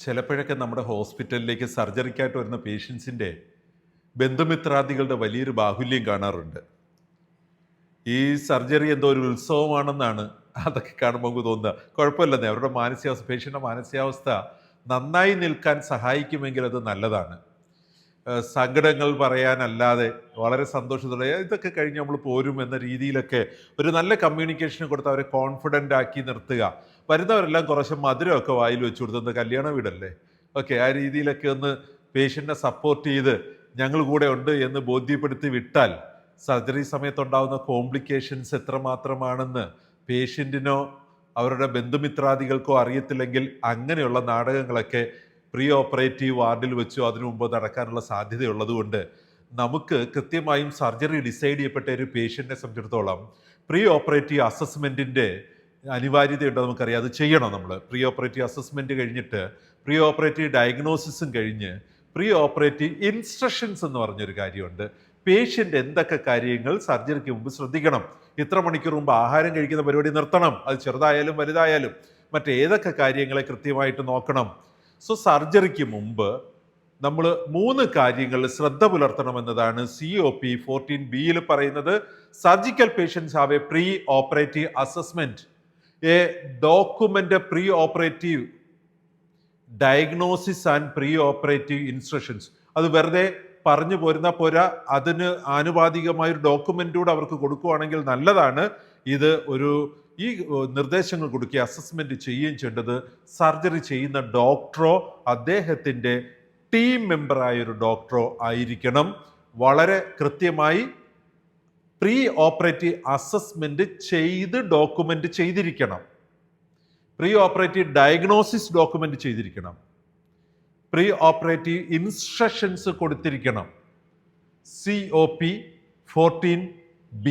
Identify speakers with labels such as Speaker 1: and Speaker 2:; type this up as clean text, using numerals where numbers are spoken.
Speaker 1: ചിലപ്പോഴൊക്കെ നമ്മുടെ ഹോസ്പിറ്റലിലേക്ക് സർജറിക്കായിട്ട് വരുന്ന പേഷ്യൻസിൻ്റെ ബന്ധുമിത്രാദികളുടെ വലിയൊരു ബാഹുല്യം കാണാറുണ്ട്. ഈ സർജറി എന്തോ ഒരു ഉത്സവമാണെന്നാണ് അതൊക്കെ കാണുമ്പോൾ നമുക്ക് തോന്നുക. കുഴപ്പമില്ലെന്നേ, അവരുടെ മാനസികാവസ്ഥ, പേഷ്യൻ്റെ മാനസികാവസ്ഥ നന്നായി നിൽക്കാൻ സഹായിക്കുമെങ്കിൽ അത് നല്ലതാണ്. സങ്കടങ്ങൾ പറയാനല്ലാതെ വളരെ സന്തോഷത്തോടെ ഇതൊക്കെ കഴിഞ്ഞ് നമ്മൾ പോരും എന്ന രീതിയിലൊക്കെ ഒരു നല്ല കമ്മ്യൂണിക്കേഷൻ കൊടുത്ത് അവരെ കോൺഫിഡൻ്റ് ആക്കി നിർത്തുക. വരുന്നവരെല്ലാം കുറച്ച് മധുരമൊക്കെ വായിൽ വെച്ച് കൊടുത്തത് കല്യാണ വീടല്ലേ, ഓക്കെ, ആ രീതിയിലൊക്കെ ഒന്ന് പേഷ്യൻറ്റിനെ സപ്പോർട്ട് ചെയ്ത് ഞങ്ങൾ കൂടെ ഉണ്ട് എന്ന് ബോധ്യപ്പെടുത്തി വിട്ടാൽ സർജറി സമയത്തുണ്ടാകുന്ന കോംപ്ലിക്കേഷൻസ് എത്രമാത്രമാണെന്ന് പേഷ്യൻറ്റിനോ അവരുടെ ബന്ധുമിത്രാദികൾക്കോ അറിയത്തില്ലെങ്കിൽ അങ്ങനെയുള്ള നാടകങ്ങളൊക്കെ പ്രീ ഓപ്പറേറ്റീവ് വാർഡിൽ വെച്ചോ അതിനു മുമ്പ് നടക്കാനുള്ള സാധ്യതയുള്ളതുകൊണ്ട് നമുക്ക് കൃത്യമായും സർജറി ഡിസൈഡ് ചെയ്യപ്പെട്ട ഒരു പേഷ്യൻറ്റിനെ സംബന്ധിച്ചിടത്തോളം പ്രീ ഓപ്പറേറ്റീവ് അസസ്മെൻറ്റിൻ്റെ അനിവാര്യതയുണ്ട്. നമുക്കറിയാം, അത് ചെയ്യണം. നമ്മൾ പ്രീ ഓപ്പറേറ്റീവ് അസസ്മെൻറ്റ് കഴിഞ്ഞിട്ട് പ്രീ ഓപ്പറേറ്റീവ് ഡയഗ്നോസിസും കഴിഞ്ഞ് പ്രീ ഓപ്പറേറ്റീവ് ഇൻസ്ട്രക്ഷൻസ് എന്ന് പറഞ്ഞൊരു കാര്യമുണ്ട്. പേഷ്യൻ്റ് എന്തൊക്കെ കാര്യങ്ങൾ സർജറിക്ക് മുമ്പ് ശ്രദ്ധിക്കണം, ഇത്ര മണിക്കൂർ മുമ്പ് ആഹാരം കഴിക്കുന്ന പരിപാടി നിർത്തണം, അത് ചെറുതായാലും വലുതായാലും, മറ്റേതൊക്കെ കാര്യങ്ങളെ കൃത്യമായിട്ട് നോക്കണം. സോ സർജറിക്ക് മുമ്പ് നമ്മൾ 3 കാര്യങ്ങൾ ശ്രദ്ധ പുലർത്തണമെന്നതാണ് COP 14B പറയുന്നത്. Surgical patients have a pre operative assessment, a document pre operative diagnosis and pre operative instructions. അത് വെറുതെ പറഞ്ഞു പോരുന്ന പോരാ, അതിന് ആനുപാതികമായ ഒരു ഡോക്യുമെന്റ് കൂടെ അവർക്ക് കൊടുക്കുകയാണെങ്കിൽ നല്ലതാണ്. ഇത് ഈ നിർദ്ദേശങ്ങൾ കൊടുക്കുക, അസസ്മെന്റ് ചെയ്യുകയും ചെയ്യേണ്ടത് സർജറി ചെയ്യുന്ന ഡോക്ടറോ അദ്ദേഹത്തിൻ്റെ ടീം മെമ്പറായ ഒരു ഡോക്ടറോ ആയിരിക്കണം. വളരെ കൃത്യമായി പ്രീ ഓപ്പറേറ്റീവ് അസസ്മെന്റ് ചെയ്ത് ഡോക്യുമെന്റ് ചെയ്തിരിക്കണം. പ്രീ ഓപ്പറേറ്റീവ് ഡയഗ്നോസിസ് ഡോക്യുമെന്റ് ചെയ്തിരിക്കണം. പ്രീ ഓപ്പറേറ്റീവ് ഇൻസ്ട്രക്ഷൻസ് കൊടുത്തിരിക്കണം. COP 14B.